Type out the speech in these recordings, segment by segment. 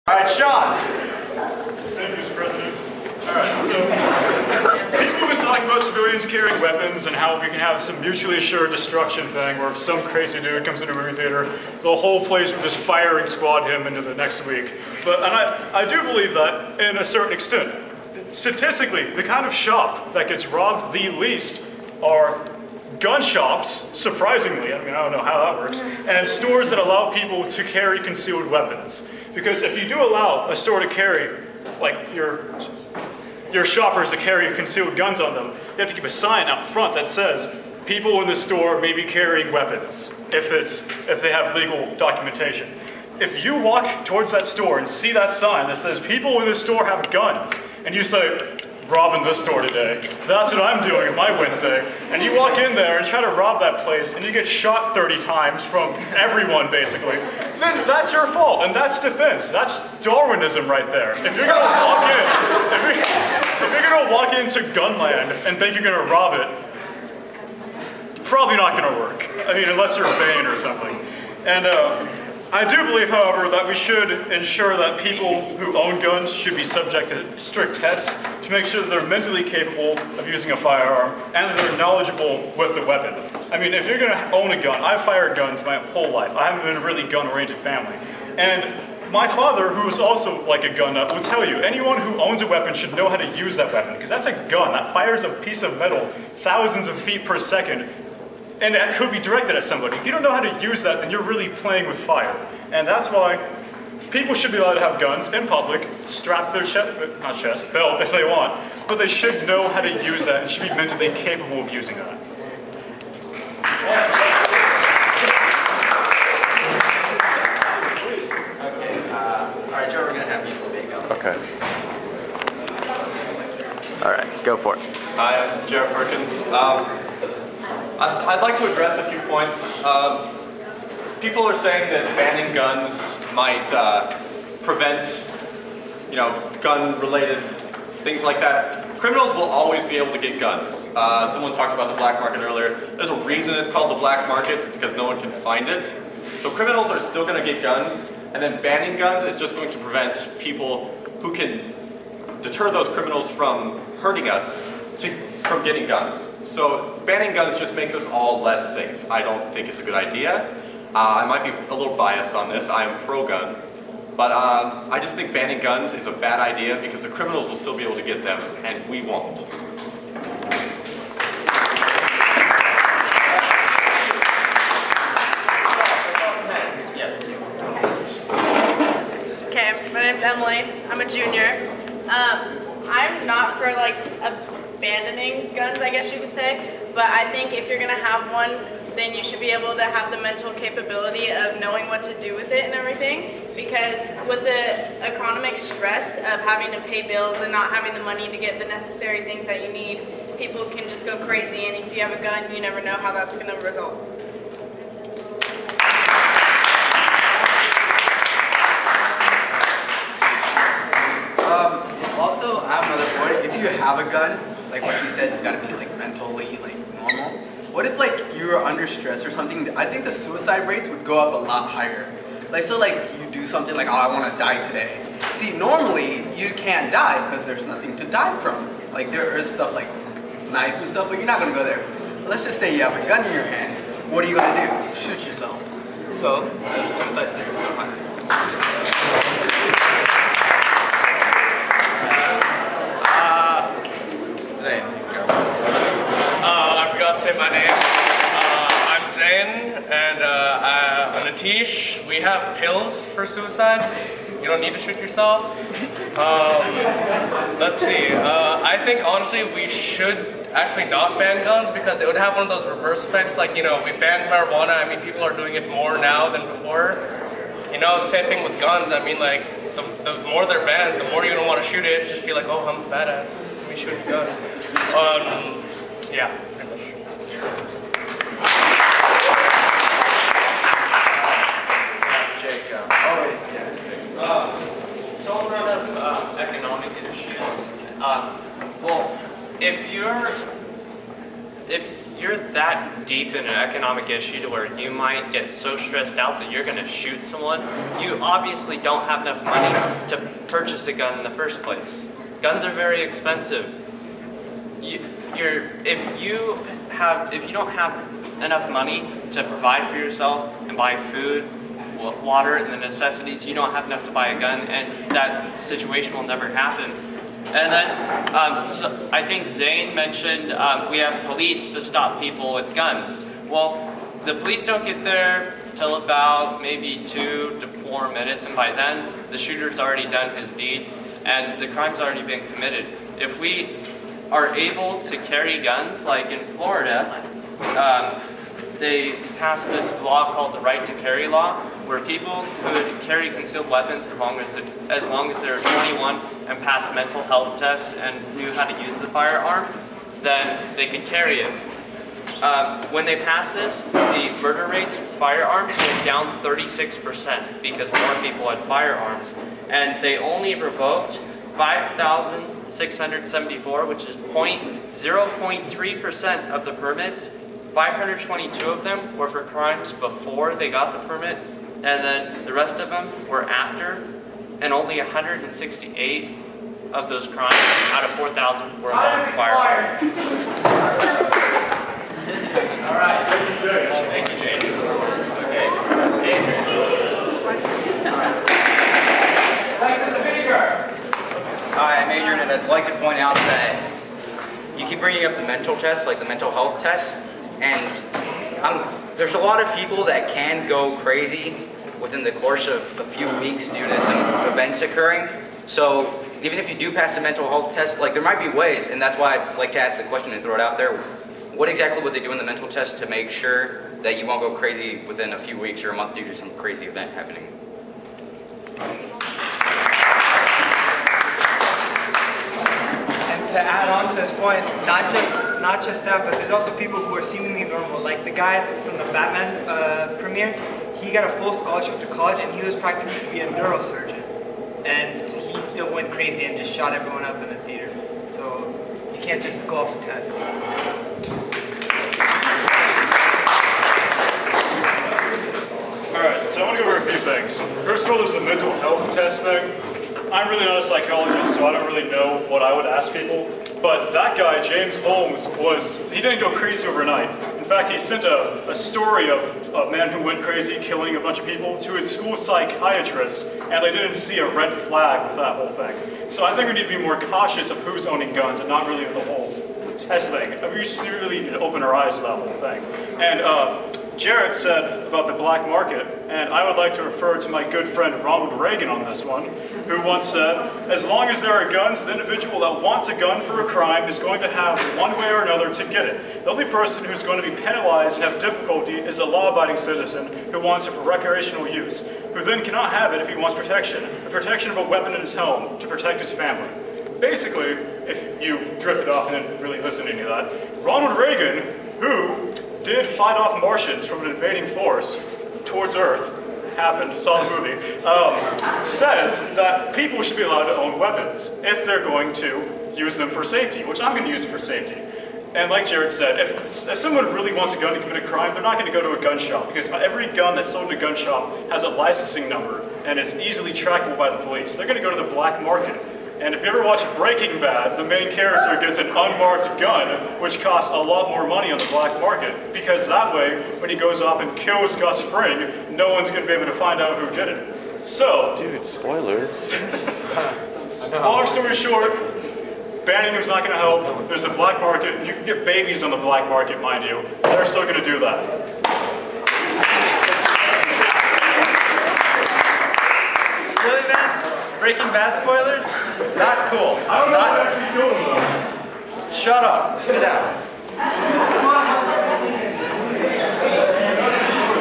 All right, Shaun. Thank you, Mr. President. All right, so people have been talking about civilians carrying weapons and how we can have some mutually assured destruction thing where if some crazy dude comes into a movie theater, the whole place will just firing squad him into the next week. And I do believe that in a certain extent. Statistically, the kind of shop that gets robbed the least are gun shops, surprisingly, I mean, I don't know how that works, and stores that allow people to carry concealed weapons. Because if you do allow a store to carry, like your shoppers to carry concealed guns on them, you have to keep a sign out front that says, people in the store may be carrying weapons, if they have legal documentation. If you walk towards that store and see that sign that says, people in the store have guns, and you say, robbing this store today. That's what I'm doing on my Wednesday. And you walk in there and try to rob that place and you get shot 30 times from everyone basically. Then that's your fault and that's defense. That's Darwinism right there. If you're gonna walk in, if you're gonna walk into Gunland and think you're gonna rob it, probably not gonna work. I mean, unless you're Bane or something. And I do believe, however, that we should ensure that people who own guns should be subject to strict tests to make sure that they're mentally capable of using a firearm and that they're knowledgeable with the weapon. I mean, if you're going to own a gun, I've fired guns my whole life. I haven't been a really gun-oriented family. And my father, who is also like a gun nut, will tell you, anyone who owns a weapon should know how to use that weapon, because that's a gun. That fires a piece of metal thousands of feet per second. And that could be directed at somebody. If you don't know how to use that, then you're really playing with fire. And that's why people should be allowed to have guns in public, strap their belt if they want, but they should know how to use that and should be mentally capable of using that. Okay, all right, Joe, we're going to have you speak up. Okay. All right, go for it. Hi, I'm Jarrett Perkins. I'd like to address a few points. People are saying that banning guns might prevent, gun-related things like that. Criminals will always be able to get guns. Someone talked about the black market earlier. There's a reason it's called the black market. It's because no one can find it. So criminals are still going to get guns, and then banning guns is just going to prevent people who can deter those criminals from hurting us from getting guns. So banning guns just makes us all less safe. I don't think it's a good idea. I might be a little biased on this. I am pro-gun. But I just think banning guns is a bad idea because the criminals will still be able to get them and we won't. Okay, my name's Emily. I'm a junior. I'm not for abandoning guns, I guess you could say, but I think if you're gonna have one, then you should be able to have the mental capability of knowing what to do with it and everything, because with the economic stress of having to pay bills and not having the money to get the necessary things that you need, people can just go crazy, and if you have a gun, you never know how that's gonna result. Also, I have another point. If you have a gun, like what she said, you gotta be mentally normal. What if you were under stress or something? I think the suicide rates would go up a lot higher. You do something like, oh, I want to die today. See, normally you can't die because there's nothing to die from. There is stuff like knives and stuff, but you're not gonna go there. Let's just say you have a gun in your hand. What are you gonna do? Shoot yourself. So, suicide rate would go higher. Zain, go. I forgot to say my name. I'm Zain, and Niteesh. We have pills for suicide. You don't need to shoot yourself. Let's see. I think honestly we should actually not ban guns because it would have one of those reverse effects. We banned marijuana. I mean, people are doing it more now than before. The same thing with guns. I mean, the more they're banned, the more you don't want to shoot it. Just be like, oh, I'm a badass. Let me shoot a gun. Yeah, pretty much. So a lot of economic issues. Well, if you're that deep in an economic issue to where you might get so stressed out that you're going to shoot someone, you obviously don't have enough money to purchase a gun in the first place. Guns are very expensive. If you don't have enough money to provide for yourself and buy food, water, and the necessities, you don't have enough to buy a gun, and that situation will never happen. And then, so I think Zain mentioned we have police to stop people with guns. Well, the police don't get there till about maybe 2 to 4 minutes, and by then, the shooter's already done his deed, and the crime's already been committed. If we are able to carry guns, like in Florida, they passed this law called the Right to Carry Law, where people could carry concealed weapons as long as they're 21 and passed mental health tests and knew how to use the firearm, then they could carry it. When they passed this, the murder rates for firearms went down 36% because more people had firearms. And they only revoked 5,674, which is 0.3% of the permits. 522 of them were for crimes before they got the permit, and then the rest of them were after, and only 168 of those crimes out of 4,000 were involved firearms. All right, thank you, Jay. Okay, Adrian. Hi, I'm Adrian, and I'd like to point out that you keep bringing up the mental test, like the mental health test, and there's a lot of people that can go crazy within the course of a few weeks due to some events occurring. So even if you do pass the mental health test, like there might be ways, and that's why I'd like to ask the question and throw it out there. What exactly would they do in the mental test to make sure that you won't go crazy within a few weeks or a month due to some crazy event happening? To add on to this point, not just that, but there's also people who are seemingly normal. Like the guy from the Batman premiere, he got a full scholarship to college and he was practicing to be a neurosurgeon. And he still went crazy and just shot everyone up in the theater. So you can't just go off the test. Alright, so I want to go over a few things. First of all, there's the mental health test thing. I'm really not a psychologist, so I don't really know what I would ask people. But that guy, James Holmes, he didn't go crazy overnight. In fact, he sent a story of a man who went crazy killing a bunch of people to his school psychiatrist, and they didn't see a red flag with that whole thing. So I think we need to be more cautious of who's owning guns and not really the whole test thing. I mean, we just really need to open our eyes to that whole thing. And Jarrett said about the black market, and I would like to refer to my good friend Ronald Reagan on this one, who once said, as long as there are guns, the individual that wants a gun for a crime is going to have one way or another to get it. The only person who's going to be penalized and have difficulty is a law-abiding citizen who wants it for recreational use, who then cannot have it if he wants protection, the protection of a weapon in his home to protect his family. Basically, if you drifted off and didn't really listen to any of that, Ronald Reagan, who did fight off Martians from an invading force towards Earth, happened, saw the movie, says that people should be allowed to own weapons if they're going to use them for safety, which I'm going to use it for safety. And like Jarrett said, if someone really wants a gun to commit a crime, they're not going to go to a gun shop, because every gun that's sold in a gun shop has a licensing number and is easily trackable by the police. They're going to go to the black market. And if you ever watch Breaking Bad, the main character gets an unmarked gun, which costs a lot more money on the black market, because that way, when he goes off and kills Gus Fring, no one's going to be able to find out who did it. So, Dude, spoilers. long story short, banning them is not going to help. There's a black market. You can get babies on the black market, mind you. They're still going to do that. Really, man? Breaking Bad spoilers? Not cool. I don't know what actually killed him, though. Shut up. Sit down.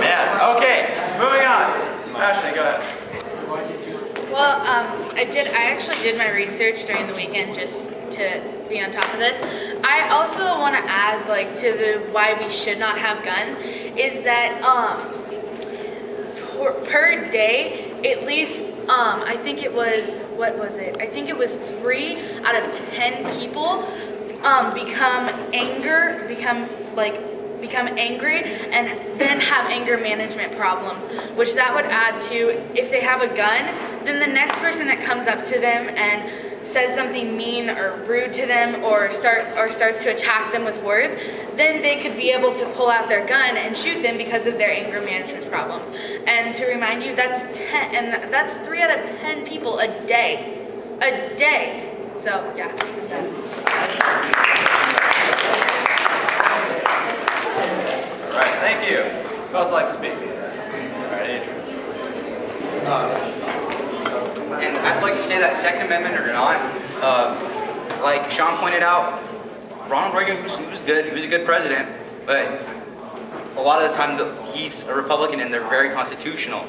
Man. Okay. Moving on. Ashley, go ahead. Well, I actually did my research during the weekend just to be on top of this. I also want to add, like, to the why we should not have guns is that per day, at least I think it was, what was it? I think it was 3 out of 10 people become become angry and then have anger management problems, which that would add to, if they have a gun, then the next person that comes up to them and says something mean or rude to them or starts to attack them with words, then they could be able to pull out their gun and shoot them because of their anger management problems. And to remind you, that's 3 out of 10 people a day. A day. So yeah, I'm done. All right, thank you. Who else like to speak? All right, Adrian. And I'd like to say that Second Amendment or not, like Shaun pointed out, Ronald Reagan was good. He was a good president, but a lot of the time he's a Republican and they're very constitutional.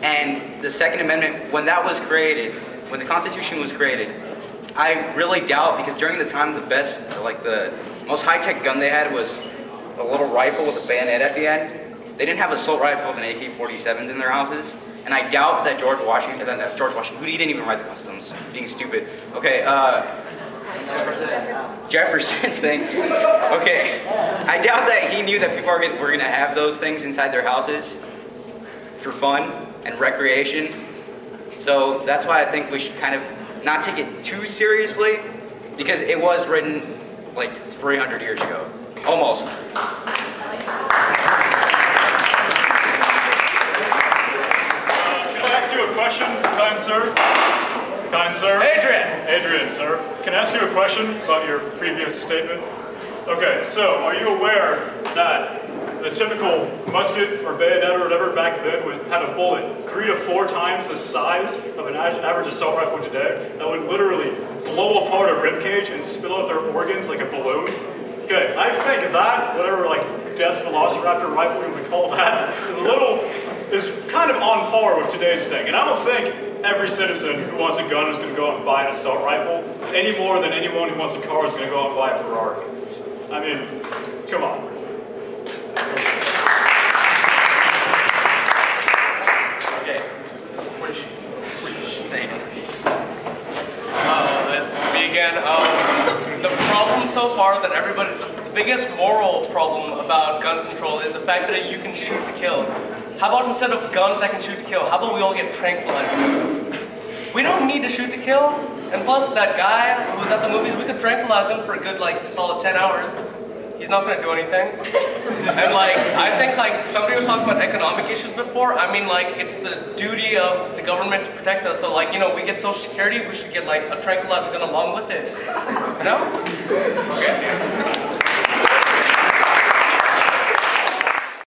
And the Second Amendment, when that was created, when the Constitution was created, I really doubt, because during the time the most high-tech gun they had was a little rifle with a bayonet at the end. They didn't have assault rifles and AK-47s in their houses. And I doubt that George Washington, he didn't even write the Constitution, I'm being stupid. Okay, Jefferson, thank you. Okay, I doubt that he knew that people were going to have those things inside their houses for fun and recreation. So that's why I think we should kind of not take it too seriously, because it was written like 300 years ago, almost. Question, kind sir? Kind sir? Adrian! Adrian, sir. Can I ask you a question about your previous statement? Okay, so are you aware that the typical musket or bayonet or whatever back then had a bullet 3 to 4 times the size of an average assault rifle today that would literally blow apart a ribcage and spill out their organs like a balloon? Okay, I think that, whatever like death velociraptor rifle you would call that, is kind of on par with today's thing. And I don't think every citizen who wants a gun is going to go out and buy an assault rifle any more than anyone who wants a car is going to go out and buy a Ferrari. I mean, come on. Okay. What did you say? Let's begin. The problem so far that the biggest moral problem about gun control is the fact that you can shoot to kill. How about instead of guns that can shoot to kill, how about we all get tranquilizers? We don't need to shoot to kill. And plus, that guy who was at the movies, we could tranquilize him for a good, solid 10 hours. He's not going to do anything. And, I think, somebody was talking about economic issues before. I mean, it's the duty of the government to protect us. So, we get Social Security, we should get, a tranquilizer gun along with it. You know? Okay.